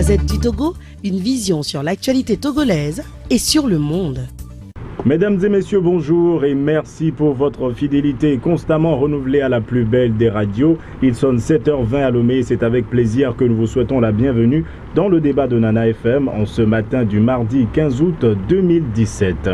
Gazette du Togo, une vision sur l'actualité togolaise et sur le monde. Mesdames et messieurs, bonjour et merci pour votre fidélité constamment renouvelée à la plus belle des radios. Il sonne 7h20 à Lomé et c'est avec plaisir que nous vous souhaitons la bienvenue dans le débat de Nana FM en ce matin du mardi 15 août 2017.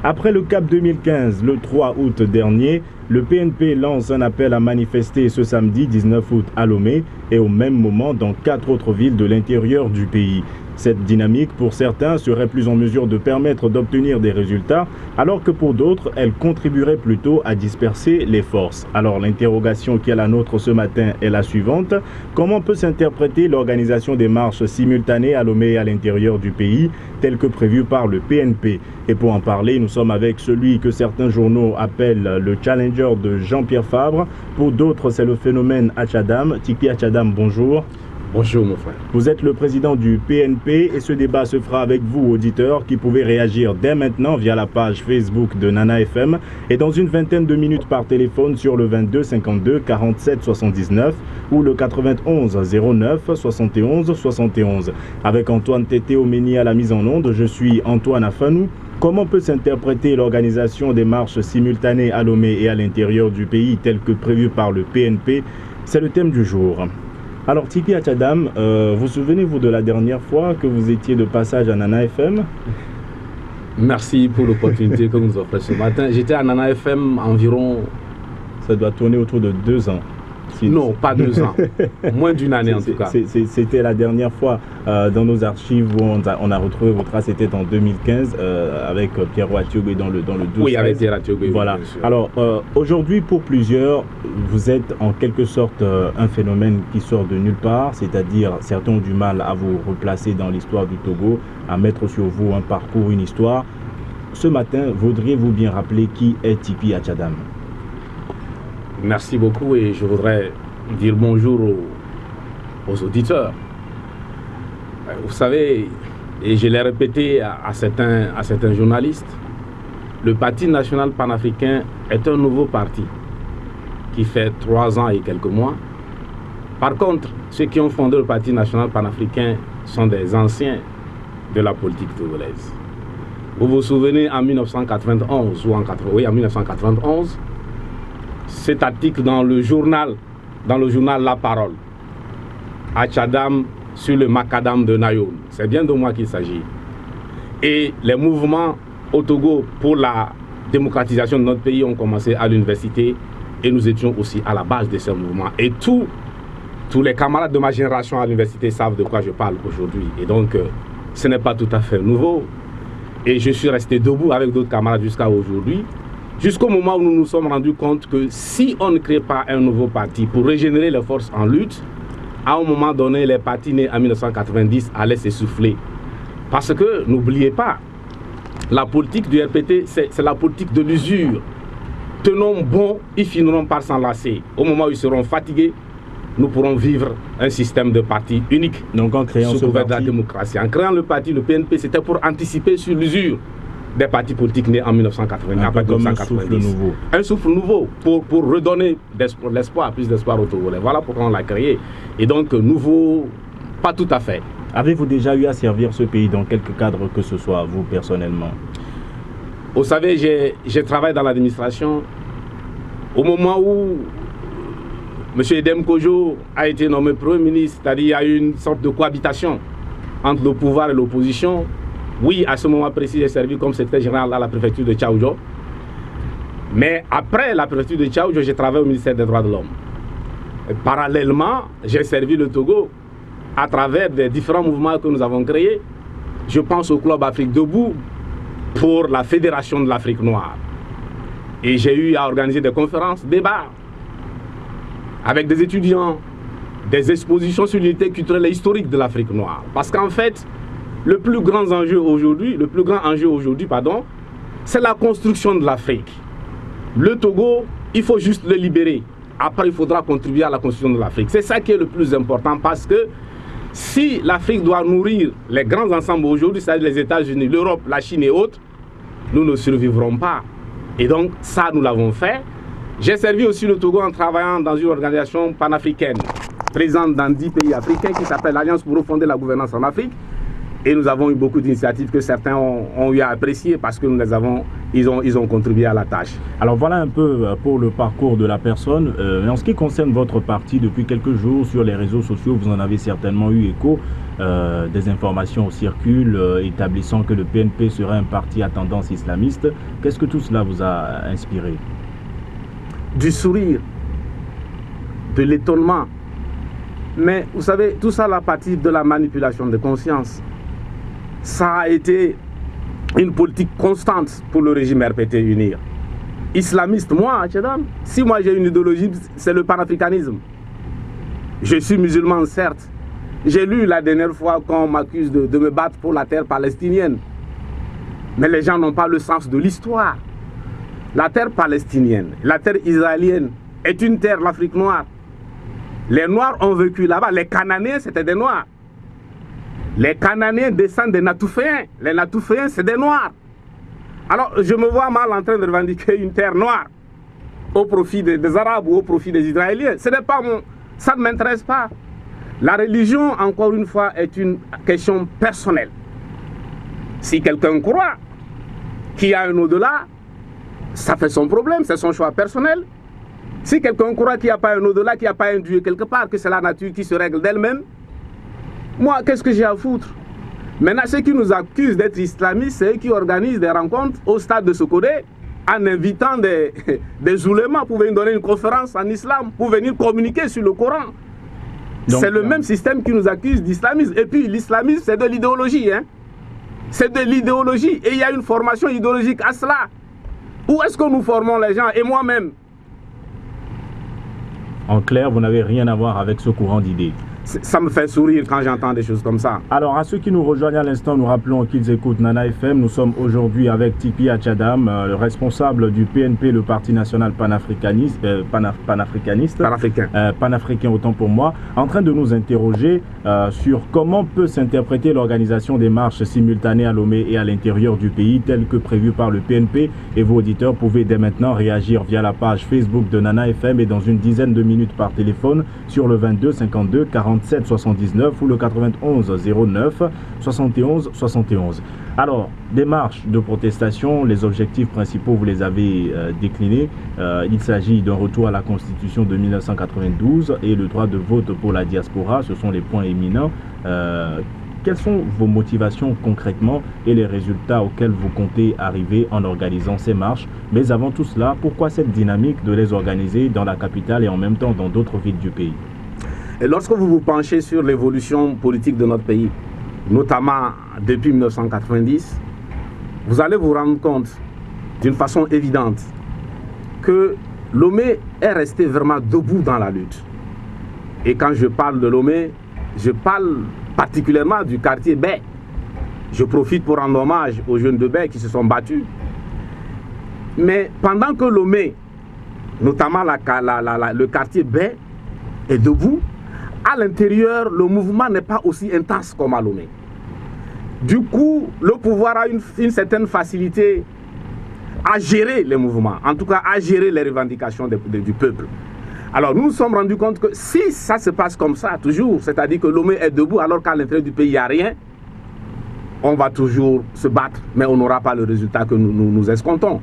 Après le Cap 2015, le 3 août dernier, le PNP lance un appel à manifester ce samedi 19 août à Lomé et au même moment dans 4 autres villes de l'intérieur du pays. Cette dynamique, pour certains, serait plus en mesure de permettre d'obtenir des résultats, alors que pour d'autres, elle contribuerait plutôt à disperser les forces. Alors l'interrogation qui est la nôtre ce matin est la suivante. Comment peut s'interpréter l'organisation des marches simultanées à Lomé et à l'intérieur du pays, telle que prévue par le PNP? Et pour en parler, nous sommes avec celui que certains journaux appellent le challenger de Jean-Pierre Fabre. Pour d'autres, c'est le phénomène Achadam. Tikpi Achadam, bonjour. Bonjour mon frère. Vous êtes le président du PNP et ce débat se fera avec vous, auditeurs, qui pouvez réagir dès maintenant via la page Facebook de Nana FM et dans une vingtaine de minutes par téléphone sur le 22 52 47 79 ou le 91 09 71 71. Avec Antoine Tété Omeni à la mise en onde, je suis Antoine Afanou. Comment peut s'interpréter l'organisation des marches simultanées à Lomé et à l'intérieur du pays telle que prévue par le PNP? C'est le thème du jour. Alors Tikpi Achadam, vous souvenez-vous de la dernière fois que vous étiez de passage à Nana FM? Merci pour l'opportunité que vous nous offrez ce matin. J'étais à Nana FM environ... Ça doit tourner autour de 2 ans. Non, pas 2 ans. Moins d'une année en tout cas. C'était la dernière fois dans nos archives où on a retrouvé vos traces. C'était en 2015 avec Pierre Watiogwe dans le 12. Oui, avec Pierre Watiogwe. Voilà. Alors aujourd'hui, pour plusieurs, vous êtes en quelque sorte un phénomène qui sort de nulle part. C'est-à-dire, certains ont du mal à vous replacer dans l'histoire du Togo, à mettre sur vous un parcours, une histoire. Ce matin, voudriez-vous bien rappeler qui est Tikpi Achadam? Merci beaucoup et je voudrais dire bonjour aux auditeurs. Vous savez, et je l'ai répété à certains journalistes, le Parti national panafricain est un nouveau parti qui fait 3 ans et quelques mois. Par contre, ceux qui ont fondé le Parti national panafricain sont des anciens de la politique togolaise. Vous vous souvenez en 1991 ou en 1991, cet article dans le journal La Parole, Achadam sur le macadam de Nayoum. C'est bien de moi qu'il s'agit. Et les mouvements au Togo pour la démocratisation de notre pays ont commencé à l'université et nous étions aussi à la base de ces mouvements. Et tous les camarades de ma génération à l'université savent de quoi je parle aujourd'hui. Et donc, ce n'est pas tout à fait nouveau. Et je suis resté debout avec d'autres camarades jusqu'à aujourd'hui. Jusqu'au moment où nous nous sommes rendus compte que si on ne crée pas un nouveau parti pour régénérer les forces en lutte, à un moment donné, les partis nés en 1990 allaient s'essouffler. Parce que, n'oubliez pas, la politique du RPT, c'est la politique de l'usure. Tenons bon, ils finiront par s'enlacer. Au moment où ils seront fatigués, nous pourrons vivre un système de parti unique. Donc en créant sous couvert de la démocratie. En créant le parti, le PNP, c'était pour anticiper sur l'usure des partis politiques nés en 1990, après 1990. Un souffle nouveau pour redonner l'espoir, plus d'espoir aux Togolais. Voilà pourquoi on l'a créé. Et donc, nouveau, pas tout à fait. Avez-vous déjà eu à servir ce pays dans quelque cadre que ce soit, vous personnellement? Vous savez, j'ai travaillé dans l'administration au moment où M. Edem Kojo a été nommé Premier ministre, c'est-à-dire il y a eu une sorte de cohabitation entre le pouvoir et l'opposition. Oui, à ce moment précis, j'ai servi comme secrétaire général à la préfecture de Tchaoudjo. Mais après la préfecture de Tchaoudjo, j'ai travaillé au ministère des Droits de l'Homme. Parallèlement, j'ai servi le Togo à travers des différents mouvements que nous avons créés. Je pense au Club Afrique Debout pour la Fédération de l'Afrique noire. Et j'ai eu à organiser des conférences, débats avec des étudiants, des expositions sur l'unité culturelle et historique de l'Afrique noire. Parce qu'en fait, le plus grand enjeu aujourd'hui, c'est la construction de l'Afrique. Le Togo, il faut juste le libérer. Après, il faudra contribuer à la construction de l'Afrique. C'est ça qui est le plus important parce que si l'Afrique doit nourrir les grands ensembles aujourd'hui, c'est-à-dire les États-Unis, l'Europe, la Chine et autres, nous ne survivrons pas. Et donc, ça, nous l'avons fait. J'ai servi aussi le Togo en travaillant dans une organisation panafricaine présente dans 10 pays africains qui s'appelle l'Alliance pour refonder la gouvernance en Afrique. Et nous avons eu beaucoup d'initiatives que certains ont eu à apprécier parce que ils ont contribué à la tâche. Alors voilà un peu pour le parcours de la personne. En ce qui concerne votre parti, depuis quelques jours sur les réseaux sociaux, vous en avez certainement eu écho. Des informations circulent établissant que le PNP serait un parti à tendance islamiste. Qu'est-ce que tout cela vous a inspiré? Du sourire, de l'étonnement. Mais vous savez, tout ça à partir de la manipulation de conscience. Ça a été une politique constante pour le régime RPT UNIR. Islamiste, moi, si moi j'ai une idéologie, c'est le panafricanisme. Je suis musulman, certes. J'ai lu la dernière fois qu'on m'accuse de me battre pour la terre palestinienne. Mais les gens n'ont pas le sens de l'histoire. La terre palestinienne, la terre israélienne est une terre, l'Afrique noire. Les Noirs ont vécu là-bas. Les Cananéens, c'était des Noirs. Les Cananéens descendent des Natouféens. Les Natouféens, c'est des Noirs. Alors, je me vois mal en train de revendiquer une terre noire au profit des Arabes ou au profit des Israéliens. Ce n'est pas ça ne m'intéresse pas. La religion, encore une fois, est une question personnelle. Si quelqu'un croit qu'il y a un au-delà, ça fait son problème, c'est son choix personnel. Si quelqu'un croit qu'il n'y a pas un au-delà, qu'il n'y a pas un Dieu quelque part, que c'est la nature qui se règle d'elle-même, moi, qu'est-ce que j'ai à foutre? Maintenant, ceux qui nous accusent d'être islamistes, c'est eux qui organisent des rencontres au stade de Sokodé en invitant des oulémas pour venir donner une conférence en islam, pour venir communiquer sur le Coran. C'est le même système qui nous accuse d'islamisme. Et puis, l'islamisme, c'est de l'idéologie. Hein? C'est de l'idéologie. Et il y a une formation idéologique à cela. Où est-ce que nous formons les gens? Et moi-même. En clair, vous n'avez rien à voir avec ce courant d'idées. Ça me fait sourire quand j'entends des choses comme ça. Alors, à ceux qui nous rejoignent à l'instant, nous rappelons qu'ils écoutent Nana FM. Nous sommes aujourd'hui avec Tipi Achadam, le responsable du PNP, le Parti national panafricaniste, panafricain autant pour moi, en train de nous interroger sur comment peut s'interpréter l'organisation des marches simultanées à Lomé et à l'intérieur du pays, telles que prévues par le PNP. Et vous, auditeurs, pouvez dès maintenant réagir via la page Facebook de Nana FM et dans une dizaine de minutes par téléphone sur le 22 52 47 79 ou le 91 09 71 71. Alors, des marches de protestation, les objectifs principaux, vous les avez déclinés. Il s'agit d'un retour à la Constitution de 1992 et le droit de vote pour la diaspora. Ce sont les points éminents. Quelles sont vos motivations concrètement et les résultats auxquels vous comptez arriver en organisant ces marches? Mais avant tout cela, pourquoi cette dynamique de les organiser dans la capitale et en même temps dans d'autres villes du pays? Et lorsque vous vous penchez sur l'évolution politique de notre pays, notamment depuis 1990, vous allez vous rendre compte d'une façon évidente que Lomé est resté vraiment debout dans la lutte. Et quand je parle de Lomé, je parle particulièrement du quartier Baie. Je profite pour rendre hommage aux jeunes de Baie qui se sont battus. Mais pendant que Lomé, notamment le quartier Baie, est debout, à l'intérieur, le mouvement n'est pas aussi intense comme à Lomé. Du coup, le pouvoir a une certaine facilité à gérer les mouvements, en tout cas à gérer les revendications du peuple. Alors nous nous sommes rendus compte que si ça se passe comme ça, toujours, c'est-à-dire que Lomé est debout alors qu'à l'intérieur du pays, il n'y a rien, on va toujours se battre, mais on n'aura pas le résultat que nous escomptons.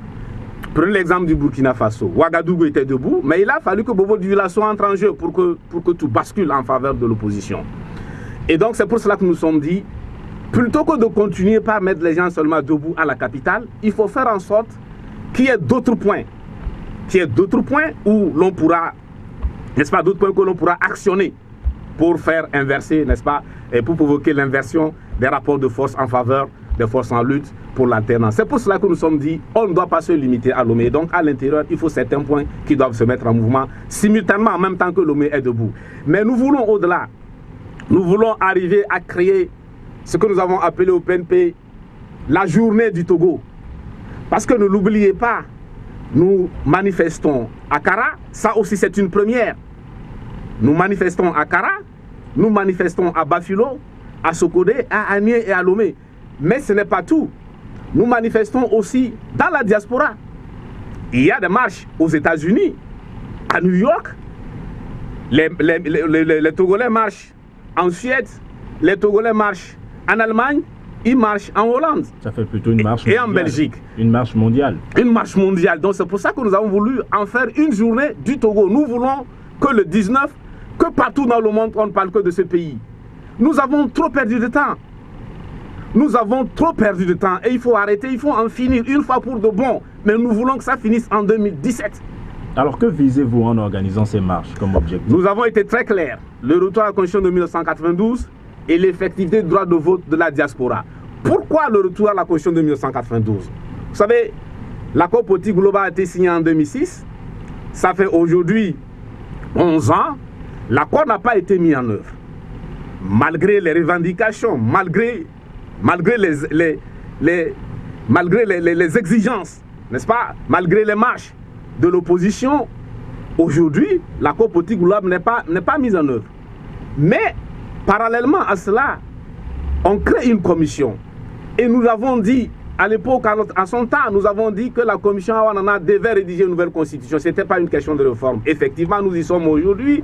Prenez l'exemple du Burkina Faso. Ouagadougou était debout, mais il a fallu que Bobo Dioulasso entre en jeu pour que tout bascule en faveur de l'opposition. Et donc c'est pour cela que nous nous sommes dit, plutôt que de continuer par mettre les gens seulement debout à la capitale, il faut faire en sorte qu'il y ait d'autres points. Qu'il y ait d'autres points où l'on pourra, n'est-ce pas, d'autres points que l'on pourra actionner pour faire inverser, n'est-ce pas, et pour provoquer l'inversion des rapports de force en faveur des forces en lutte pour l'alternance. C'est pour cela que nous sommes dit, on ne doit pas se limiter à Lomé. Donc à l'intérieur, il faut certains points qui doivent se mettre en mouvement simultanément en même temps que Lomé est debout. Mais nous voulons au-delà. Nous voulons arriver à créer ce que nous avons appelé au PNP la journée du Togo. Parce que ne l'oubliez pas, nous manifestons à Kara, ça aussi c'est une première. Nous manifestons à Kara, nous manifestons à Bafilo, à Sokodé, à Anié et à Lomé. Mais ce n'est pas tout. Nous manifestons aussi dans la diaspora. Il y a des marches aux États-Unis, à New York, Les Togolais marchent en Suède, les Togolais marchent en Allemagne, ils marchent en Hollande. Ça fait plutôt une marche et mondiale. En Belgique. Une marche mondiale. Une marche mondiale. Donc c'est pour ça que nous avons voulu en faire une journée du Togo. Nous voulons que le 19, que partout dans le monde, on ne parle que de ce pays. Nous avons trop perdu de temps. Nous avons trop perdu de temps et il faut arrêter, il faut en finir une fois pour de bon. Mais nous voulons que ça finisse en 2017. Alors que visez-vous en organisant ces marches comme objectif? Nous avons été très clairs. Le retour à la Constitution de 1992 et l'effectivité du droit de vote de la diaspora. Pourquoi le retour à la Constitution de 1992? Vous savez, l'accord politique global a été signé en 2006. Ça fait aujourd'hui 11 ans. L'accord n'a pas été mis en œuvre. Malgré les revendications, malgré les exigences, n'est-ce pas? Malgré les marches de l'opposition, aujourd'hui, l'accord politique global n'est pas mis en œuvre. Mais, parallèlement à cela, on crée une commission. Et nous avons dit, à l'époque, à son temps, nous avons dit que la commission Awanana devait rédiger une nouvelle constitution. Ce n'était pas une question de réforme. Effectivement, nous y sommes aujourd'hui.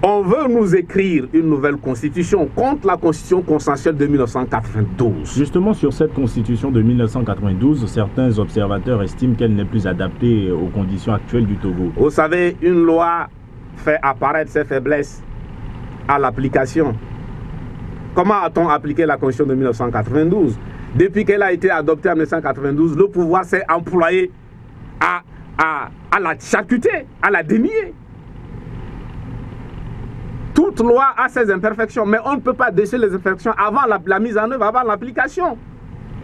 On veut nous écrire une nouvelle constitution contre la constitution consensuelle de 1992. Justement, sur cette constitution de 1992, certains observateurs estiment qu'elle n'est plus adaptée aux conditions actuelles du Togo. Vous savez, une loi fait apparaître ses faiblesses à l'application. Comment a-t-on appliqué la constitution de 1992? Depuis qu'elle a été adoptée en 1992, le pouvoir s'est employé à la charcuter, à la dénier. Toute loi a ses imperfections, mais on ne peut pas déceler les imperfections avant la mise en œuvre, avant l'application.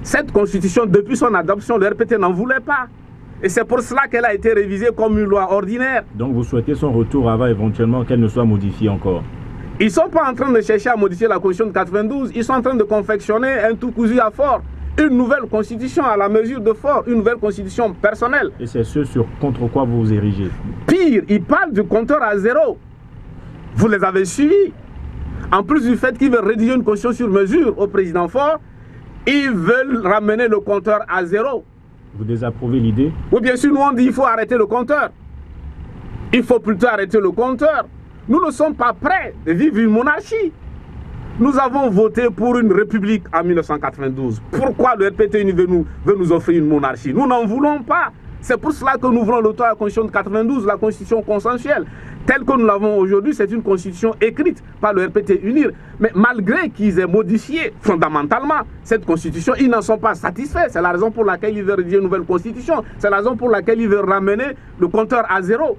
Cette constitution, depuis son adoption, le RPT n'en voulait pas. Et c'est pour cela qu'elle a été révisée comme une loi ordinaire. Donc vous souhaitez son retour avant éventuellement qu'elle ne soit modifiée encore? Ils ne sont pas en train de chercher à modifier la constitution de 92, ils sont en train de confectionner un tout cousu à fort. Une nouvelle constitution à la mesure de fort, une nouvelle constitution personnelle. Et c'est ce contre quoi vous vous érigez? Pire, ils parlent du compteur à zéro. Vous les avez suivis. En plus du fait qu'ils veulent rédiger une constitution sur mesure au président Faure, ils veulent ramener le compteur à zéro. Vous désapprouvez l'idée? Oui, bien sûr, nous on dit qu'il faut arrêter le compteur. Il faut plutôt arrêter le compteur. Nous ne sommes pas prêts de vivre une monarchie. Nous avons voté pour une république en 1992. Pourquoi le RPT veut nous offrir une monarchie? Nous n'en voulons pas. C'est pour cela que nous voulons le droit à la constitution de 92, la constitution consensuelle. Telle que nous l'avons aujourd'hui, c'est une constitution écrite par le RPT UNIR. Mais malgré qu'ils aient modifié fondamentalement cette constitution, ils n'en sont pas satisfaits. C'est la raison pour laquelle ils veulent rédiger une nouvelle constitution. C'est la raison pour laquelle ils veulent ramener le compteur à zéro.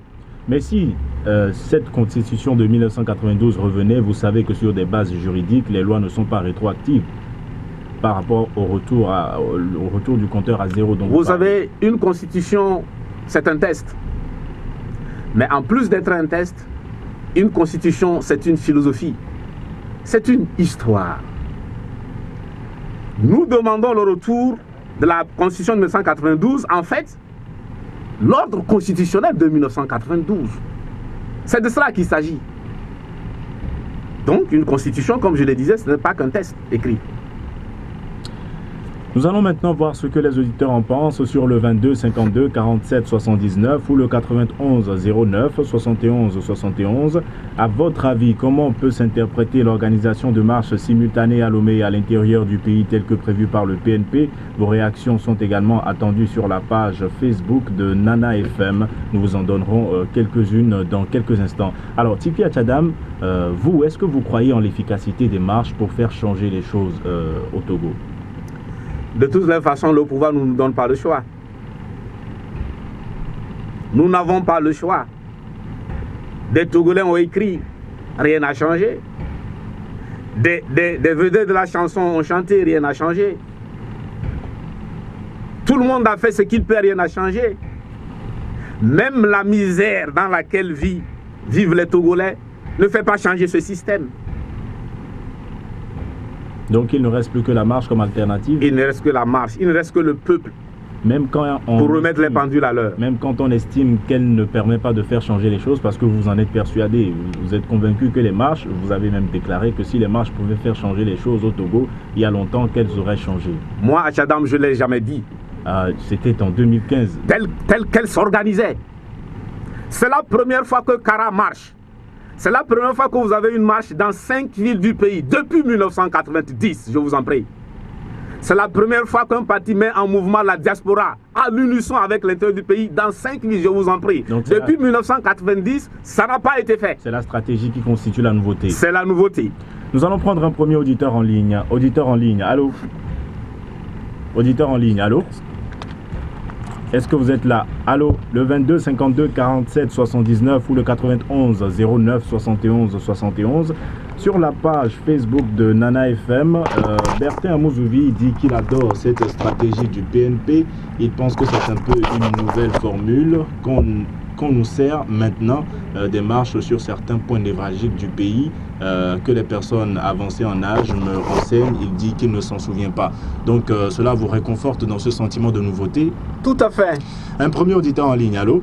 Mais si cette constitution de 1992 revenait, vous savez que sur des bases juridiques, les lois ne sont pas rétroactives par rapport au retour du compteur à zéro. Donc vous savez, une constitution, c'est un test. Mais en plus d'être un test, une constitution, c'est une philosophie. C'est une histoire. Nous demandons le retour de la constitution de 1992. En fait, l'ordre constitutionnel de 1992. C'est de cela qu'il s'agit. Donc, une constitution, comme je le disais, ce n'est pas qu'un test écrit. Nous allons maintenant voir ce que les auditeurs en pensent sur le 22 52 47 79 ou le 91 09 71 71. À votre avis, comment peut s'interpréter l'organisation de marches simultanées à Lomé et à l'intérieur du pays tel que prévu par le PNP? Vos réactions sont également attendues sur la page Facebook de Nana FM. Nous vous en donnerons quelques-unes dans quelques instants. Alors, Tipi Achadam, vous, est-ce que vous croyez en l'efficacité des marches pour faire changer les choses au Togo? De toutes les façons, le pouvoir ne nous donne pas le choix. Nous n'avons pas le choix. Des Togolais ont écrit, rien n'a changé. Des vedettes de la chanson ont chanté, rien n'a changé. Tout le monde a fait ce qu'il peut, rien n'a changé. Même la misère dans laquelle vivent les Togolais ne fait pas changer ce système. Donc il ne reste plus que la marche comme alternative? Il ne reste que la marche, il ne reste que le peuple. Même quand pour remettre les pendules à l'heure. Même quand on estime qu'elle ne permet pas de faire changer les choses, parce que vous en êtes persuadé, vous êtes convaincu que les marches, vous avez même déclaré que si les marches pouvaient faire changer les choses au Togo, il y a longtemps qu'elles auraient changé. Moi, Achadam, je ne l'ai jamais dit. C'était en 2015. Telle qu'elle s'organisait. C'est la première fois que Kara marche. C'est la première fois que vous avez une marche dans 5 villes du pays, depuis 1990, je vous en prie. C'est la première fois qu'un parti met en mouvement la diaspora à l'unisson avec l'intérieur du pays dans 5 villes, je vous en prie. Donc, depuis 1990, ça n'a pas été fait. C'est la stratégie qui constitue la nouveauté. C'est la nouveauté. Nous allons prendre un premier auditeur en ligne. Auditeur en ligne, allô? Auditeur en ligne, allô? Est-ce que vous êtes là? Allô? Le 22 52 47 79 ou le 91 09 71 71. Sur la page Facebook de Nana FM, Bertin Amouzuvi dit qu'il adore cette stratégie du PNP. Il pense que c'est un peu une nouvelle formule qu'on nous sert maintenant des marches sur certains points névralgiques du pays, que les personnes avancées en âge me renseignent. Il dit qu'il ne s'en souvient pas. Donc cela vous réconforte dans ce sentiment de nouveauté? Tout à fait. Un premier auditeur en ligne, allô?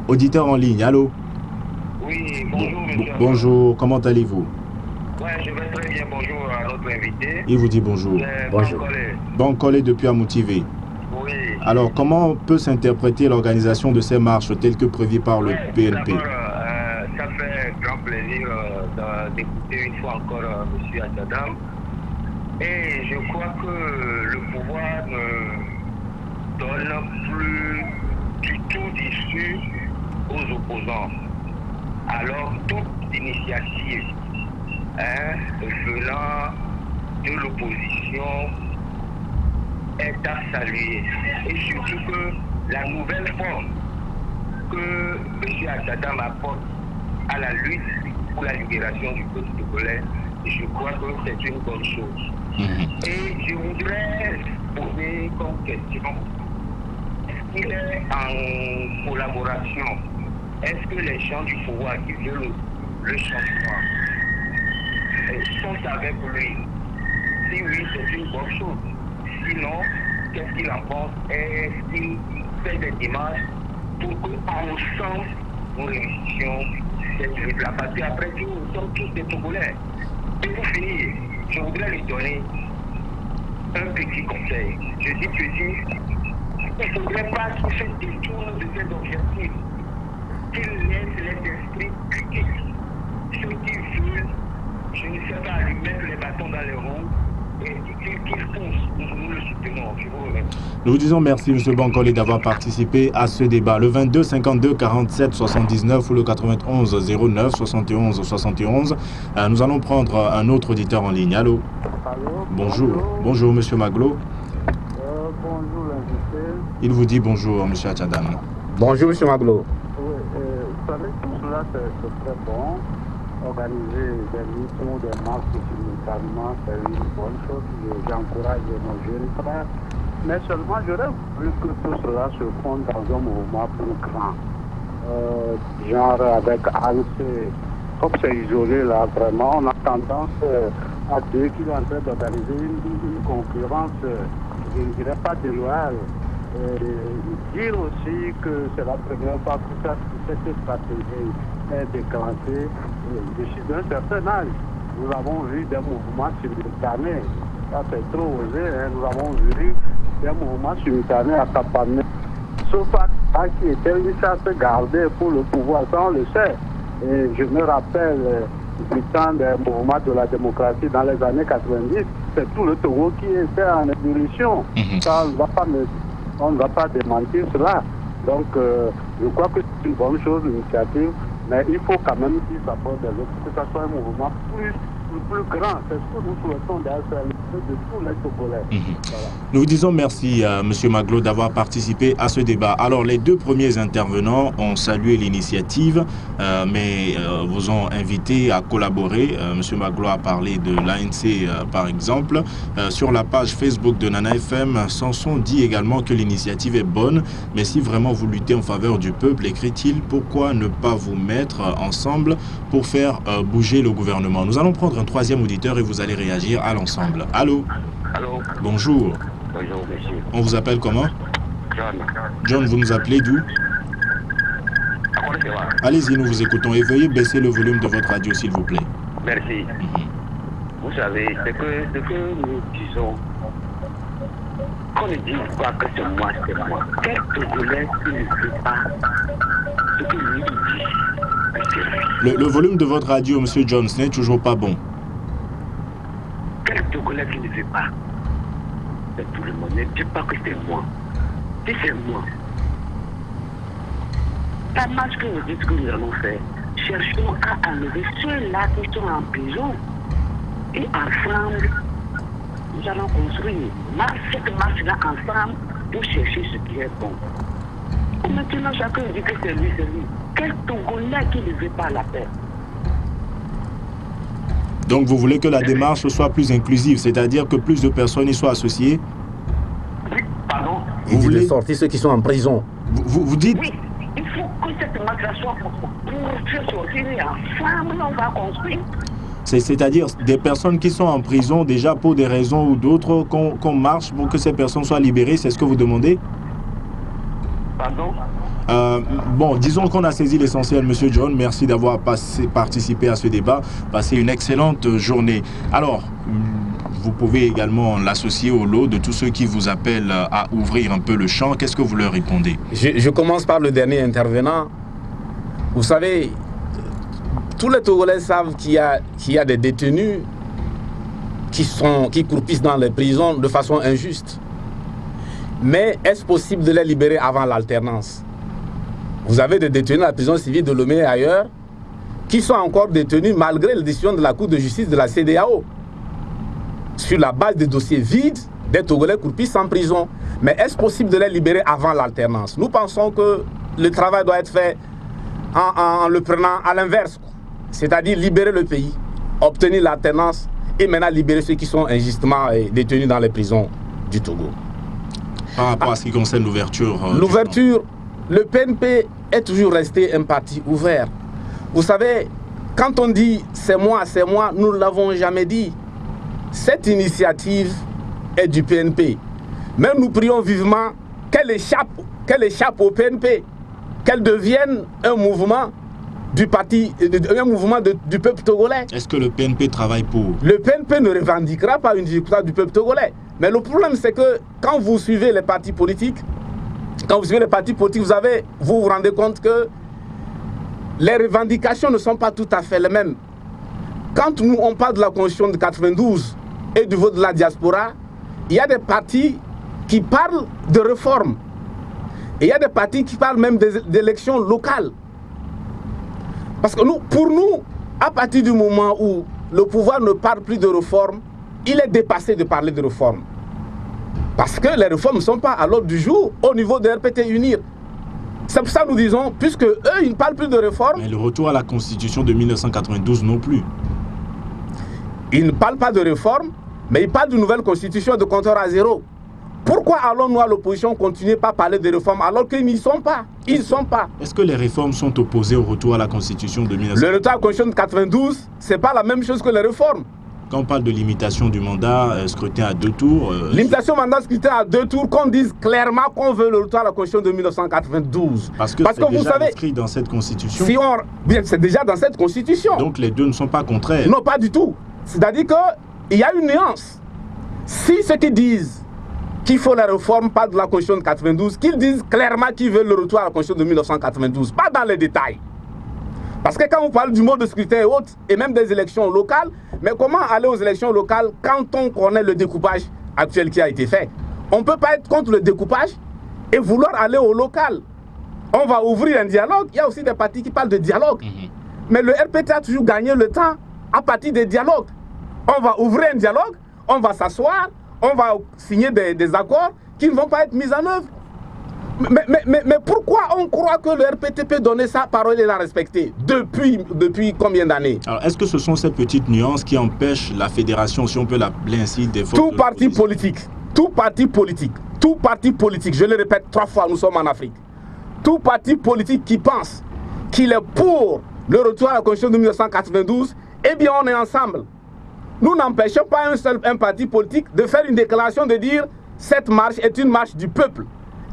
Auditeur en ligne, allô? Oui, bonjour monsieur. Bonjour, comment allez-vous? Ouais, je vais très bien, bonjour à notre invité. Il vous dit bonjour. Bonjour. Bankole depuis Amoutivé. Oui. Alors, comment peut s'interpréter l'organisation de ces marches telles que prévues par le PNP? Ça fait grand plaisir d'écouter une fois encore M. Atchadam. Et je crois que le pouvoir ne donne plus du tout d'issue aux opposants. Alors, toute initiative venant de l'opposition est à saluer. Et surtout que la nouvelle forme que M. Atchadam apporte à la lutte pour la libération du peuple togolais, je crois que c'est une bonne chose. Et je voudrais poser comme question, est-ce qu'il est en collaboration? Est-ce que les gens du pouvoir qui veulent le changement sont avec lui? Si oui, c'est une bonne chose. Sinon, qu'est-ce qu'il en pense? Est-ce qu'il fait des démarches pour qu'ensemble nous réussissions cette lutte-là? Parce qu'après tout, nous sommes tous des Togolais. Et pour finir, je voudrais lui donner un petit conseil. Je dis petit, il ne faudrait pas qu'il se détourne de cet objectif. Qu'il laisse les esprits critiques. Ceux qui veulent, je ne sais pas, lui mettre les bâtons dans les roues et qu'il fonce. Nous le soutenons. Je vous remercie. Nous vous disons merci, M. Bankole, d'avoir participé à ce débat. Le 22 52 47 79 ou le 91 09 71 71. Nous allons prendre un autre auditeur en ligne. Allô? Allô? Bonjour. Bonjour, M. Maglo. Bonjour, l'invité. Il vous dit bonjour, M. Atchadam. Bonjour, M. Maglo. Oui, vous savez, tout cela, c'est très bon. Organiser des meetings ou des marches simultanément, c'est une bonne chose. J'encourage nos jeunes frères. Mais seulement, j'aurais voulu que tout cela se fonde dans un mouvement plus grand. Genre avec ANC, comme c'est isolé là, vraiment, on a tendance à dire qu'il est en train d'organiser une concurrence, je ne dirais pas déloyale. Dire aussi que c'est la première fois que cette stratégie est déclenchée. Je suis d'un certain âge. Nous avons vu des mouvements simultanés. Ça, c'est trop osé. Nous avons vu des mouvements simultanés à Tapané. Sauf à qui était une chasse gardée pour le pouvoir, ça on le sait. Et je me rappelle du temps des mouvements de la démocratie dans les années 90, c'est tout le Togo qui était en ébullition. Ça, on ne va pas démentir cela. Donc, je crois que c'est une bonne chose, l'initiative, mais il faut quand même qu'il s'apporte des autres, que ce soit un mouvement plus grand. C'est ce que nous souhaitons d'ailleurs, de tous les Togolais. Voilà. Nous vous disons merci à M. Maglo d'avoir participé à ce débat. Alors, les deux premiers intervenants ont salué l'initiative, mais vous ont invité à collaborer. M. Maglo a parlé de l'ANC, par exemple. Sur la page Facebook de Nana FM, Samson dit également que l'initiative est bonne, mais si vraiment vous luttez en faveur du peuple, écrit-il, pourquoi ne pas vous mettre ensemble pour faire bouger le gouvernement? Nous allons prendre un troisième auditeur et vous allez réagir à l'ensemble. Allô? Allô? Bonjour, Bonjour. monsieur. On vous appelle comment? John. John, vous nous appelez d'où? Allez-y, nous vous écoutons et veuillez baisser le volume de votre radio, s'il vous plaît. Merci. Vous savez, ce que nous disons, qu'on ne dise pas que c'est moi, c'est moi. Quel Togolais qui ne veut pas ce que lui dit, Le volume de votre radio, M. Jones, n'est toujours pas bon. Quel Togolais qui ne veut pas? Tout le monde ne dit pas que c'est moi. Si c'est moi. La marche que vous dites que nous allons faire, cherchons à enlever ceux-là qui sont en prison. Et ensemble, nous allons construire cette marche-là ensemble pour chercher ce qui est bon. Maintenant, chacun dit que c'est lui, c'est lui. Quel Togolais qui ne veut pas la paix? Donc vous voulez que la démarche soit plus inclusive, c'est-à-dire que plus de personnes y soient associées? Oui, pardon. Vous voulez sortir ceux qui sont en prison? Vous dites... Oui, il faut que cette marche soit pour faire sortir et ensemble, on va construire. C'est-à-dire des personnes qui sont en prison déjà pour des raisons ou d'autres, qu'on marche pour que ces personnes soient libérées, c'est ce que vous demandez? Pardon? Bon, disons qu'on a saisi l'essentiel, Monsieur John. Merci d'avoir participé à ce débat. Passez une excellente journée. Alors, vous pouvez également l'associer au lot de tous ceux qui vous appellent à ouvrir un peu le champ. Qu'est-ce que vous leur répondez? Je commence par le dernier intervenant. Vous savez, tous les Togolais savent qu'il y a des détenus qui croupissent dans les prisons de façon injuste. Mais est-ce possible de les libérer avant l'alternance? Vous avez des détenus à la prison civile de Lomé et ailleurs qui sont encore détenus malgré la décision de la Cour de justice de la CEDEAO. Sur la base des dossiers vides, des Togolais croupissent en prison. Mais est-ce possible de les libérer avant l'alternance? Nous pensons que le travail doit être fait en le prenant à l'inverse. C'est-à-dire libérer le pays, obtenir l'alternance et maintenant libérer ceux qui sont injustement détenus dans les prisons du Togo. Par rapport à ce qui concerne l'ouverture... L'ouverture, le PNP est toujours resté un parti ouvert. Vous savez, quand on dit c'est moi, nous ne l'avons jamais dit. Cette initiative est du PNP. Mais nous prions vivement qu'elle échappe au PNP, qu'elle devienne un mouvement du parti, un mouvement du peuple togolais. Est-ce que le PNP travaille pour? Le PNP ne revendiquera pas une victoire du peuple togolais. Mais le problème, c'est que quand vous suivez les partis politiques, vous vous rendez compte que les revendications ne sont pas tout à fait les mêmes. Quand nous, on parle de la Constitution de 92 et du vote de la diaspora, il y a des partis qui parlent de réformes. Et il y a des partis qui parlent même d'élections locales. Parce que pour nous, à partir du moment où le pouvoir ne parle plus de réformes, il est dépassé de parler de réformes. Parce que les réformes ne sont pas à l'ordre du jour au niveau de RPT UNIR. C'est pour ça que nous disons, puisque eux, ils ne parlent plus de réformes. Mais le retour à la Constitution de 1992 non plus. Ils ne parlent pas de réformes, mais ils parlent d'une nouvelle Constitution de compteur à zéro. Pourquoi allons-nous à l'opposition continuer pas à parler de réformes alors qu'ils n'y sont pas? Ils ne sont pas. Est-ce que les réformes sont opposées au retour à la Constitution de 1992? Le retour à la Constitution de 92, ce n'est pas la même chose que les réformes. Quand on parle de limitation du mandat, scrutin à 2 tours... Limitation mandat, scrutin à 2 tours, qu'on dise clairement qu'on veut le retour à la Constitution de 1992. Parce que c'est déjà inscrit dans cette Constitution. Bien, c'est déjà dans cette Constitution. Donc les deux ne sont pas contraires. Non, pas du tout. C'est-à-dire qu'il y a une nuance. Si ceux qui disent qu'il faut la réforme, pas de la Constitution de 92, qu'ils disent clairement qu'ils veulent le retour à la Constitution de 1992, pas dans les détails. Parce que quand on parle du mode de scrutin et autres, et même des élections locales, mais comment aller aux élections locales quand on connaît le découpage actuel qui a été fait? On ne peut pas être contre le découpage et vouloir aller au local. On va ouvrir un dialogue. Il y a aussi des partis qui parlent de dialogue. Mais le RPT a toujours gagné le temps à partir des dialogues. On va ouvrir un dialogue, on va s'asseoir, on va signer des accords qui ne vont pas être mis en œuvre. Mais pourquoi on croit que le RPT peut donner sa parole et la respecter depuis combien d'années? Alors, est-ce que ce sont ces petites nuances qui empêchent la fédération, si on peut l'appeler ainsi, des forces tout parti politique, je le répète 3 fois, nous sommes en Afrique. Tout parti politique qui pense qu'il est pour le retour à la Constitution de 1992, eh bien on est ensemble. Nous n'empêchons pas un parti politique de faire une déclaration de dire cette marche est une marche du peuple.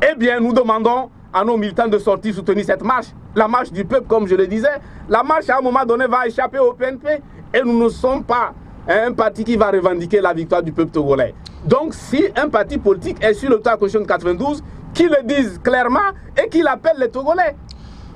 Eh bien, nous demandons à nos militants de sortir soutenir cette marche. La marche du peuple, comme je le disais, la marche à un moment donné va échapper au PNP et nous ne sommes pas un parti qui va revendiquer la victoire du peuple togolais. Donc, si un parti politique est sur le retour à la Constitution de 92, qu'il le dise clairement et qu'il appelle les Togolais.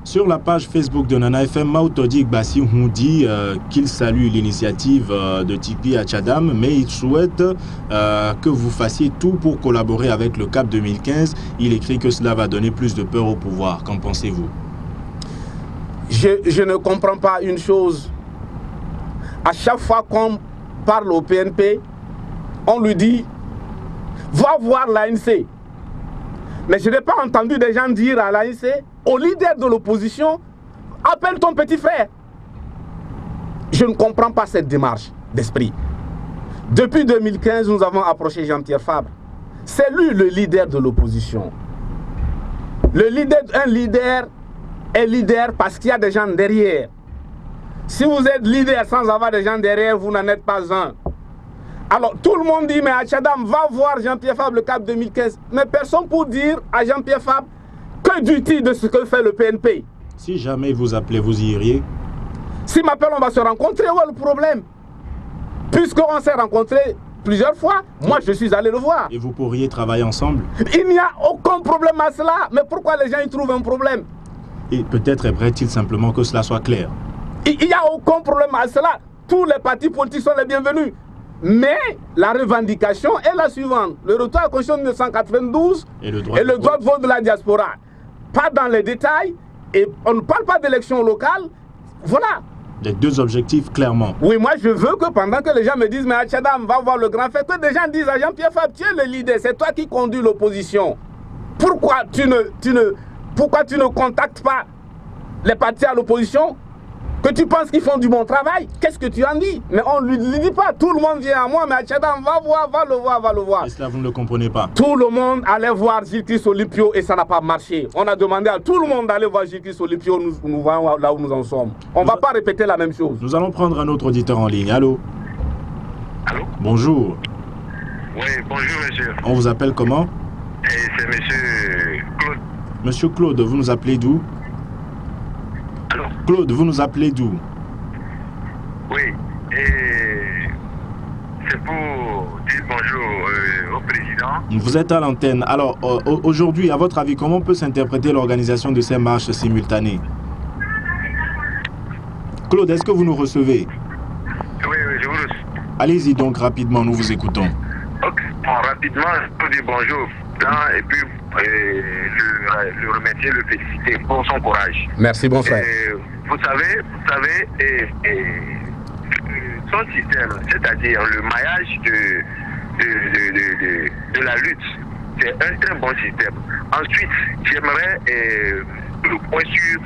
Sur la page Facebook de Nana FM, Mautodi Gbassi dit qu'il salue l'initiative de Tipi Achadam, mais il souhaite que vous fassiez tout pour collaborer avec le CAP 2015. Il écrit que cela va donner plus de peur au pouvoir. Qu'en pensez-vous? Je ne comprends pas une chose. À chaque fois qu'on parle au PNP, on lui dit « Va voir l'ANC ». Mais je n'ai pas entendu des gens dire à l'ANC, au leader de l'opposition, appelle ton petit frère. Je ne comprends pas cette démarche d'esprit. Depuis 2015, nous avons approché Jean-Pierre Fabre. C'est lui le leader de l'opposition. Un leader est leader parce qu'il y a des gens derrière. Si vous êtes leader sans avoir des gens derrière, vous n'en êtes pas un. Alors tout le monde dit, mais Achadam, va voir Jean-Pierre Fabre le CAP 2015. Mais personne pour dire à Jean-Pierre Fabre que dit-il de ce que fait le PNP. Si jamais vous appelez, vous y iriez? S'il m'appelle, on va se rencontrer, où est le problème? Puisqu'on s'est rencontrés plusieurs fois, moi je suis allé le voir. Et vous pourriez travailler ensemble? Il n'y a aucun problème à cela. Mais pourquoi les gens y trouvent un problème? Et peut-être aimerait-il simplement que cela soit clair. Il n'y a aucun problème à cela. Tous les partis politiques sont les bienvenus. Mais la revendication est la suivante. Le retour à la Constitution de 1992 et le droit de vote de la diaspora. Pas dans les détails. Et on ne parle pas d'élections locales. Voilà. Les deux objectifs, clairement. Oui, moi je veux que pendant que les gens me disent, mais Achadam, va voir le grand fait, que des gens disent à Jean-Pierre Fabre, tu es le leader, c'est toi qui conduis l'opposition. Pourquoi tu ne contactes pas les partis à l'opposition? Que tu penses qu'ils font du bon travail? Qu'est-ce que tu en dis? Mais on ne lui dit pas. Tout le monde vient à moi, mais Achadam, va voir, va le voir. Et cela, vous ne le comprenez pas? Tout le monde allait voir Gilles-Christ Olipio et ça n'a pas marché. On a demandé à tout le monde d'aller voir Gilles-Christ Olipio, nous voyons là où nous en sommes. On ne va pas répéter la même chose. Nous allons prendre un autre auditeur en ligne. Allô? Allô? Bonjour. Oui, bonjour monsieur. On vous appelle comment? C'est monsieur Claude. Monsieur Claude, vous nous appelez d'où? Allô? Claude, vous nous appelez d'où? Oui, et c'est pour dire bonjour au président. Vous êtes à l'antenne. Alors, aujourd'hui, à votre avis, comment peut s'interpréter l'organisation de ces marches simultanées? Claude, est-ce que vous nous recevez? Oui, je vous reçois. Allez-y donc rapidement, nous vous écoutons. Ok, bon, rapidement, je peux dire bonjour et puis le remercier, le féliciter pour son courage. Merci, bon frère. Vous savez, son système, c'est-à-dire le maillage de la lutte, c'est un très bon système. Ensuite, j'aimerais le point sur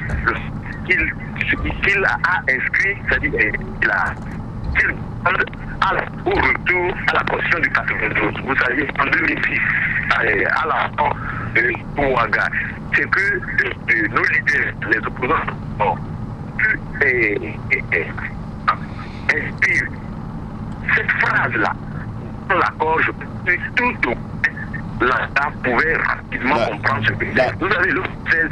qu'il a inscrit, c'est-à-dire qu'il demande au retour à la Constitution du 92. Vous savez, en 2006, à la mort de Ouaga, c'est que nos leaders, les opposants, ont pu inspirer cette phrase-là. Dans l'accord, je pense que tout là pouvait rapidement comprendre ce que c'est. Vous avez le 16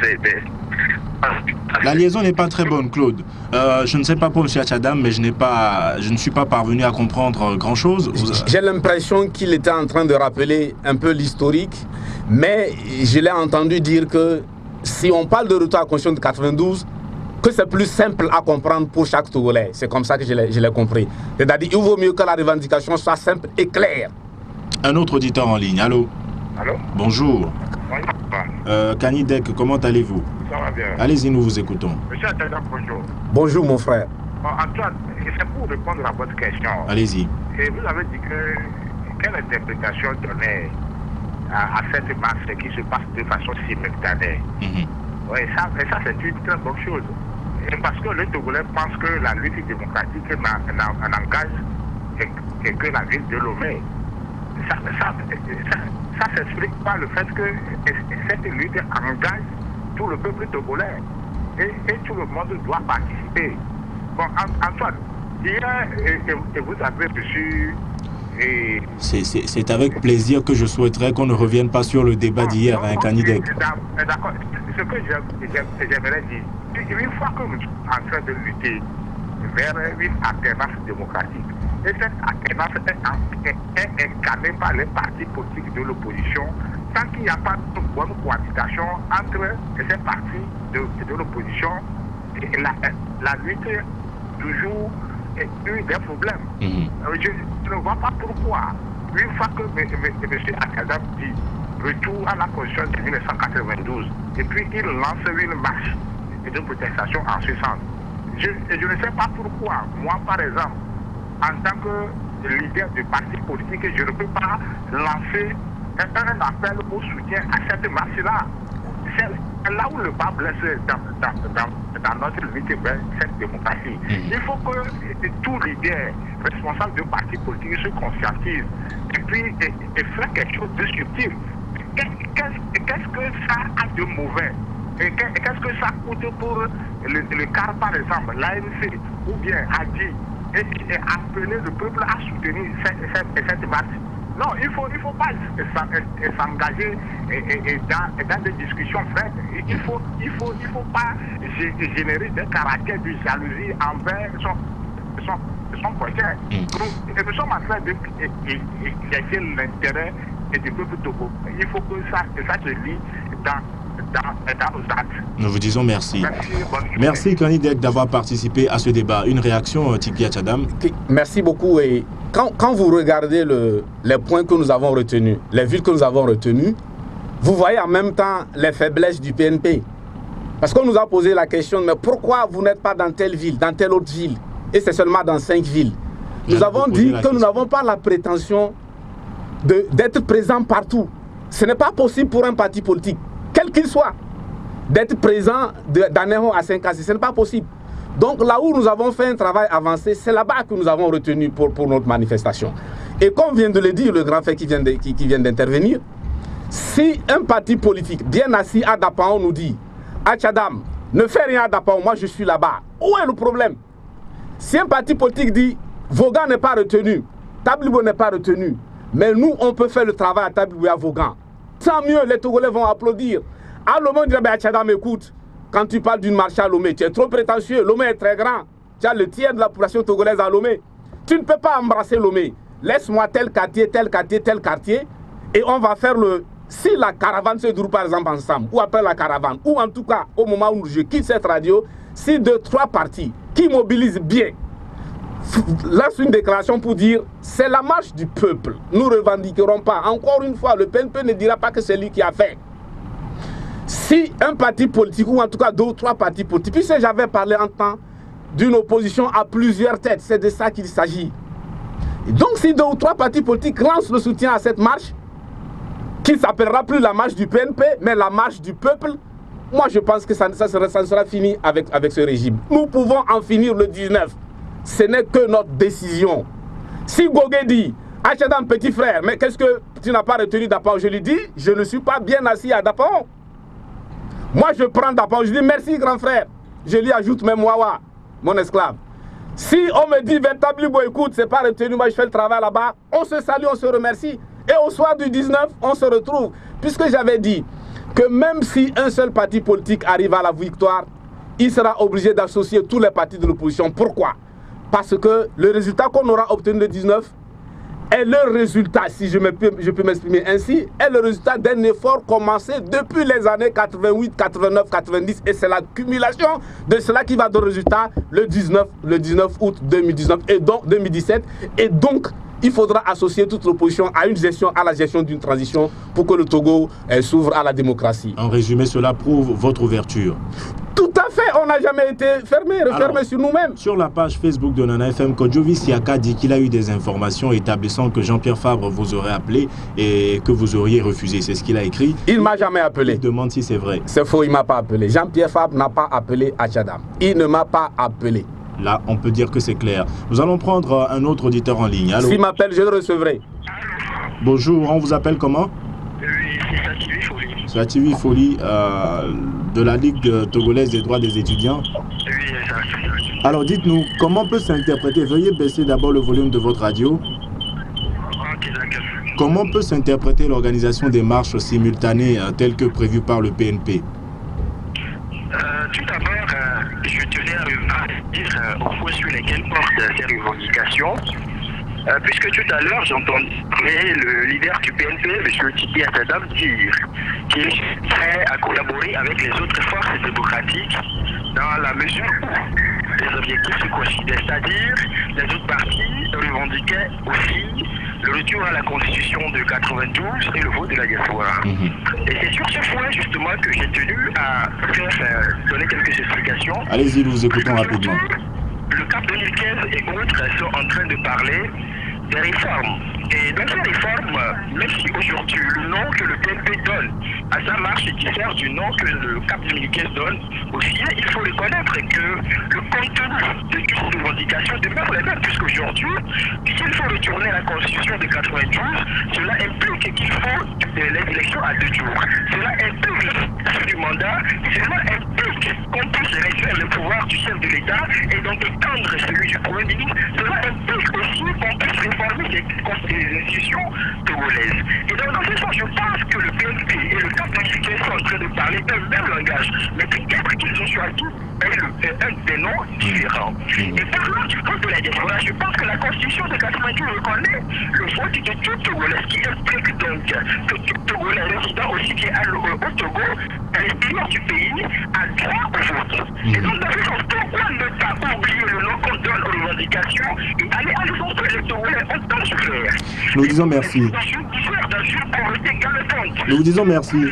La liaison n'est pas très bonne, Claude. Je ne sais pas pour M. Achadam, mais je ne suis pas parvenu à comprendre grand-chose. J'ai l'impression qu'il était en train de rappeler un peu l'historique, mais je l'ai entendu dire que si on parle de retour à la Constitution de 92, que c'est plus simple à comprendre pour chaque Togolais. C'est comme ça que je l'ai compris. C'est-à-dire qu'il vaut mieux que la revendication soit simple et claire. Un autre auditeur en ligne, allô? Allô? Bonjour. Kanidek, comment allez-vous? Ça va bien. Allez-y, nous vous écoutons. Monsieur Achadam, bonjour. Bonjour mon frère. Antoine, c'est pour répondre à votre question. Allez-y. Et vous avez dit quelle interprétation donner à cette marche qui se passe de façon simultanée. Oui, ça c'est une très bonne chose. Et parce que les Togolais pensent que la lutte démocratique n'engage que la ville de Lomé. Ça s'explique par le fait que cette lutte engage tout le peuple togolais. Et tout le monde doit participer. Bon, Antoine, hier, et vous avez reçu... C'est avec plaisir que je souhaiterais qu'on ne revienne pas sur le débat d'hier, hein, Kanidek. D'accord. Ce que j'aimerais dire, une fois que nous sommes en train de lutter vers une alternance démocratique, et cette alternance est incarnée par les partis politiques de l'opposition tant qu'il n'y a pas de bonne cohabitation entre ces partis de l'opposition, la lutte toujours eu des problèmes. Je ne vois pas pourquoi, une fois que M. Akadam dit retour à la Constitution de 1992, et puis il lance une marche de protestation en ce sens. Je ne sais pas pourquoi, moi par exemple, en tant que leader du parti politique, je ne peux pas lancer un appel au soutien à cette marche-là. C'est là où le bas blesse dans notre lutte vers cette démocratie. Il faut que tout leader responsable de parti politique se conscientise et puis et faire quelque chose de subtil. Qu'est-ce que ça a de mauvais? Et qu'est-ce que ça coûte pour le CAR, par exemple, l'ANC, ou bien a dit et appeler le peuple à soutenir cette marche? Non, il faut pas s'engager dans des discussions faites. Il faut pas générer des caractères de jalousie envers son projet. Nous sommes en train de chercher l'intérêt du peuple togo. Il faut que ça se lie dans nos actes. Nous vous disons merci. Merci Kanidek d'avoir participé à ce débat. Une réaction, Tipi Achadam? Merci beaucoup. Et quand vous regardez les points que nous avons retenus, les villes que nous avons retenues, vous voyez en même temps les faiblesses du PNP. Parce qu'on nous a posé la question, mais pourquoi vous n'êtes pas dans telle ville, dans telle autre ville? Et c'est seulement dans 5 villes. Nous avons dit que nous n'avons pas la prétention d'être présent partout. Ce n'est pas possible pour un parti politique, quel qu'il soit, d'être présent d'Anéron à Saint-Cassis. Ce n'est pas possible. Donc là où nous avons fait un travail avancé, c'est là-bas que nous avons retenu pour notre manifestation. Et comme vient de le dire le grand frère qui vient d'intervenir, si un parti politique bien assis à Dapaon nous dit « Achadam, ne fais rien à Dapaon, moi je suis là-bas », où est le problème? Si un parti politique dit « Vaughan n'est pas retenu, Tablibo n'est pas retenu », mais nous, on peut faire le travail à Tablibo et à Vaughan. Tant mieux, les Togolais vont applaudir. À Lomé, on dirait, Achadam, écoute, quand tu parles d'une marche à Lomé, tu es trop prétentieux. Lomé est très grand. Tu as le tiers de la population togolaise à Lomé. Tu ne peux pas embrasser Lomé. Laisse-moi tel quartier, tel quartier, tel quartier. Et on va faire le... Si la caravane se déroule par exemple ensemble, ou après la caravane, ou en tout cas au moment où je quitte cette radio, si 2-3 partis qui mobilisent bien lancent une déclaration pour dire c'est la marche du peuple, nous ne revendiquerons pas. Encore une fois, le PNP ne dira pas que c'est lui qui a fait. Si un parti politique, ou en tout cas 2 ou 3 partis politiques, puisque j'avais parlé en temps d'une opposition à plusieurs têtes, c'est de ça qu'il s'agit. Donc si 2 ou 3 partis politiques lancent le soutien à cette marche, qui ne s'appellera plus la marche du PNP, mais la marche du peuple, moi je pense que ça sera fini avec ce régime. Nous pouvons en finir le 19. Ce n'est que notre décision. Si Gogé dit, Achadam petit frère, mais qu'est-ce que tu n'as pas retenu Dapaon? Je lui dis, je ne suis pas bien assis à Dapaon. Moi je prends Dapaon, je dis merci grand frère. Je lui ajoute même Wawa, mon esclave. Si on me dit, Tablibo, écoute, c'est pas retenu, moi je fais le travail là-bas, on se salue, on se remercie. Et au soir du 19, on se retrouve. Puisque j'avais dit que même si un seul parti politique arrive à la victoire, il sera obligé d'associer tous les partis de l'opposition. Pourquoi? Parce que le résultat qu'on aura obtenu le 19 est le résultat, si je peux m'exprimer ainsi, est le résultat d'un effort commencé depuis les années 88, 89, 90. Et c'est l'accumulation de cela qui va donner le résultat le 19 août 2019 et donc 2017. Et donc, il faudra associer toute l'opposition à la gestion d'une transition pour que le Togo s'ouvre à la démocratie. En résumé, cela prouve votre ouverture. Tout à fait, on n'a jamais été refermé sur nous-mêmes. Sur la page Facebook de Nana FM, Kodjovi Siaka dit qu'il a eu des informations établissant que Jean-Pierre Fabre vous aurait appelé et que vous auriez refusé. C'est ce qu'il a écrit. Il ne m'a jamais appelé. Il demande si c'est vrai. C'est faux, il ne m'a pas appelé. Jean-Pierre Fabre n'a pas appelé Achadam. Il ne m'a pas appelé. Là, on peut dire que c'est clair. Nous allons prendre un autre auditeur en ligne. S'il m'appelle, je le recevrai. Bonjour, on vous appelle comment? Oui, c'est Sativi Folie. Sativi Folie, de la Ligue togolaise des droits des étudiants. Oui, exact. Alors dites-nous, comment peut s'interpréter, veuillez baisser d'abord le volume de votre radio. Ok, d'accord. Comment peut s'interpréter l'organisation des marches simultanées telles que prévues par le PNP? Tout d'abord, je tenais à dire au point sur lesquels portent ces revendications. puisque tout à l'heure j'entendais le leader du PNP, M. Tiki Atadam, dire qu'il est prêt à collaborer avec les autres forces démocratiques dans la mesure où les objectifs se coïncidaient, c'est-à-dire les autres partis revendiquaient aussi le retour à la constitution de 92 et le vote de la diaspora. Et c'est sur ce point justement que j'ai tenu à donner quelques explications. Allez-y, nous vous écoutons rapidement. Le CAP 2015 et autres sont en train de parler des réformes. Et dans ces réformes, même si aujourd'hui le nom que le PNP donne à sa marche diffère du nom que le CAP 2015 donne, aussi il faut reconnaître que le contenu de toutes ces revendications demeure les mêmes, puisqu'aujourd'hui, s'il faut retourner à la constitution de 92, cela implique qu'il faut les élections à 2 tours. Cela implique la fin du mandat, cela implique qu'on puisse réduire le pouvoir du chef de l'État et donc étendre celui du Premier ministre. Cela implique aussi qu'on puisse réformer les institutions togolaises. Et donc dans ce sens, je pense que le PNP et le CAP 2015 sont en train de parler un même langage, mais peut-être qu'ils ont choisi un des noms différents. Et parlant du code de la diaspora, je pense que la constitution de 92 reconnaît le vote de tout Togolais, ce qui implique donc que tout Togolais résident aussi qui est au Togo, à l'extérieur du pays, a droit au vote. Et donc dans ce sens, pourquoi ne pas oublier le nom qu'on donne aux revendications et aller à l'essence que les Togolais ont tant souffert. Nous disons merci. Nous vous disons merci.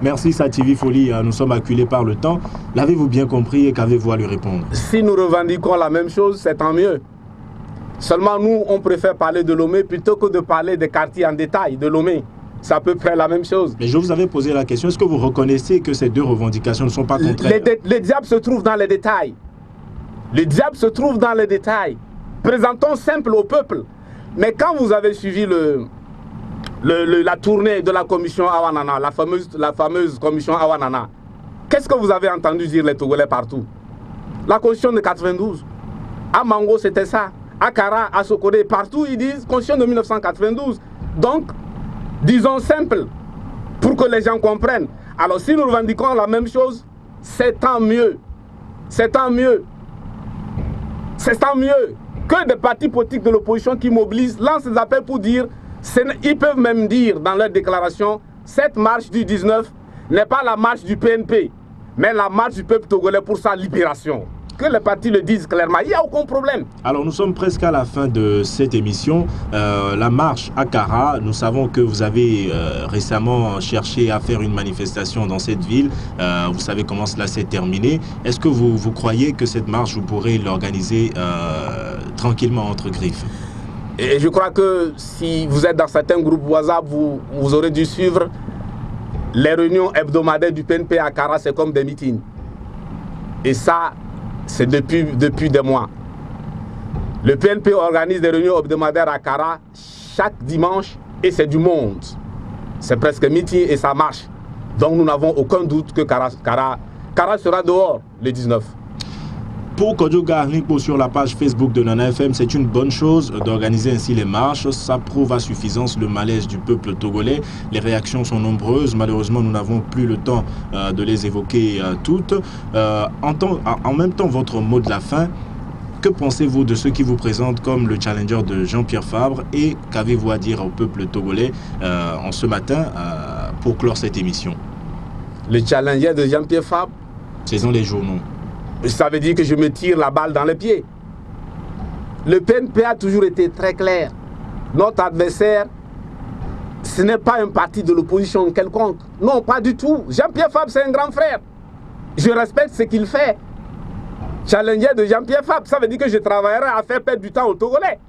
Merci Sativi Foli, nous sommes acculés par le temps. L'avez-vous bien compris et qu'avez-vous à lui répondre? Si nous revendiquons la même chose, c'est tant mieux. Seulement nous, on préfère parler de Lomé plutôt que de parler des quartiers en détail de Lomé. C'est à peu près la même chose. Mais je vous avais posé la question, est-ce que vous reconnaissez que ces deux revendications ne sont pas contraires? Les diables se trouvent dans les détails. Les diables se trouvent dans les détails. Présentons simple au peuple. Mais quand vous avez suivi la tournée de la commission Awanana, la fameuse commission Awanana, qu'est-ce que vous avez entendu dire les Togolais partout? La constitution de 92. À Mango, c'était ça. À Kara, à Sokodé, partout, ils disent constitution de 1992. Donc, disons simple, pour que les gens comprennent. Alors, si nous revendiquons la même chose, c'est tant mieux. C'est tant mieux. C'est tant mieux que des partis politiques de l'opposition qui mobilisent lancent des appels pour dire, ils peuvent même dire dans leur déclaration, cette marche du 19 n'est pas la marche du PNP, mais la marche du peuple togolais pour sa libération. Que les partis le disent clairement, il n'y a aucun problème. Alors nous sommes presque à la fin de cette émission. La marche à Kara, nous savons que vous avez récemment cherché à faire une manifestation dans cette ville. Vous savez comment cela s'est terminé. Est-ce que vous croyez que cette marche, vous pourrez l'organiser tranquillement entre griffes? Et je crois que si vous êtes dans certains groupes WhatsApp, vous aurez dû suivre les réunions hebdomadaires du PNP à Kara, c'est comme des meetings. Et ça, c'est depuis des mois. Le PNP organise des réunions hebdomadaires à Kara chaque dimanche et c'est du monde. C'est presque meeting et ça marche. Donc nous n'avons aucun doute que Kara sera dehors le 19. Pour Kodjoga Limpo sur la page Facebook de Nana FM, c'est une bonne chose d'organiser ainsi les marches. Ça prouve à suffisance le malaise du peuple togolais. Les réactions sont nombreuses. Malheureusement, nous n'avons plus le temps de les évoquer toutes. En même temps, votre mot de la fin, que pensez-vous de ceux qui vous présentent comme le challenger de Jean-Pierre Fabre et qu'avez-vous à dire au peuple togolais en ce matin pour clore cette émission? Le challenger de Jean-Pierre Fabre? Saison les journaux. Ça veut dire que je me tire la balle dans les pieds. Le PNP a toujours été très clair. Notre adversaire, ce n'est pas un parti de l'opposition quelconque. Non, pas du tout. Jean-Pierre Fabre, c'est un grand frère. Je respecte ce qu'il fait. Challenger de Jean-Pierre Fabre, ça veut dire que je travaillerai à faire perdre du temps aux Togolais.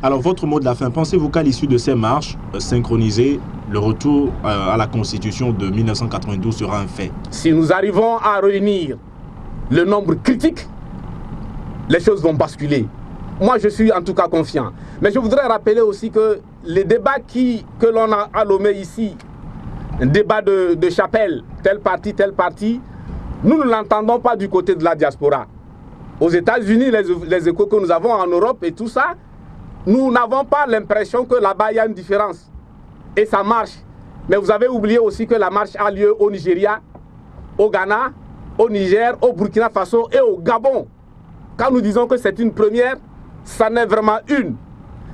Alors, votre mot de la fin, pensez-vous qu'à l'issue de ces marches synchronisées, le retour à la Constitution de 1992 sera un fait? Si nous arrivons à réunir le nombre critique, les choses vont basculer. Moi, je suis en tout cas confiant. Mais je voudrais rappeler aussi que les débats que l'on a à Lomé ici, un débat de chapelle, tel parti, nous ne l'entendons pas du côté de la diaspora. Aux États-Unis, les échos que nous avons en Europe et tout ça, nous n'avons pas l'impression que là-bas, il y a une différence. Et ça marche. Mais vous avez oublié aussi que la marche a lieu au Nigeria, au Ghana, au Niger, au Burkina Faso et au Gabon. Quand nous disons que c'est une première, ça n'est vraiment une.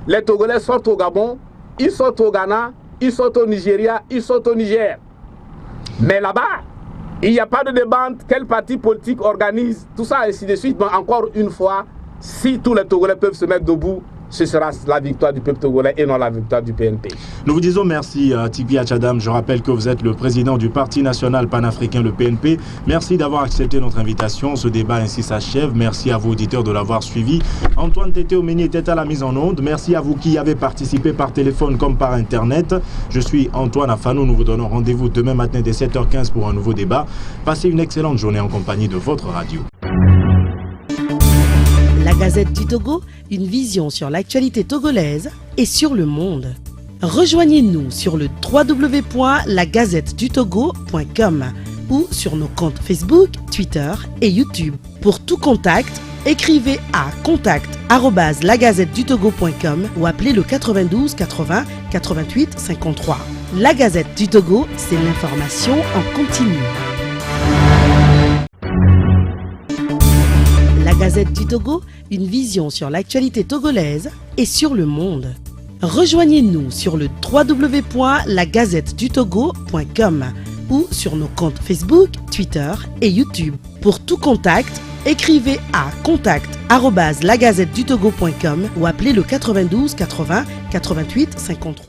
Les Togolais sortent au Gabon, ils sortent au Ghana, ils sortent au Nigeria, ils sortent au Niger. Mais là-bas, il n'y a pas de débat quel parti politique organise tout ça, ainsi de suite. Mais encore une fois, si tous les Togolais peuvent se mettre debout, ce sera la victoire du peuple togolais et non la victoire du PNP. Nous vous disons merci, Tipi Achadam. Je rappelle que vous êtes le président du Parti national panafricain, le PNP. Merci d'avoir accepté notre invitation. Ce débat ainsi s'achève. Merci à vos auditeurs de l'avoir suivi. Antoine Tété-Omeni était à la mise en onde. Merci à vous qui avez participé par téléphone comme par Internet. Je suis Antoine Afano. Nous vous donnons rendez-vous demain matin dès 7h15 pour un nouveau débat. Passez une excellente journée en compagnie de votre radio. La Gazette du Togo, une vision sur l'actualité togolaise et sur le monde. Rejoignez-nous sur le www.lagazettedutogo.com ou sur nos comptes Facebook, Twitter et YouTube. Pour tout contact, écrivez à contact@lagazettedutogo.com ou appelez le 92 80 88 53. La Gazette du Togo, c'est l'information en continu. La Gazette du Togo, une vision sur l'actualité togolaise et sur le monde. Rejoignez-nous sur le www.lagazettedutogo.com ou sur nos comptes Facebook, Twitter et YouTube. Pour tout contact, écrivez à contact@lagazettedutogo.com ou appelez le 92 80 88 53.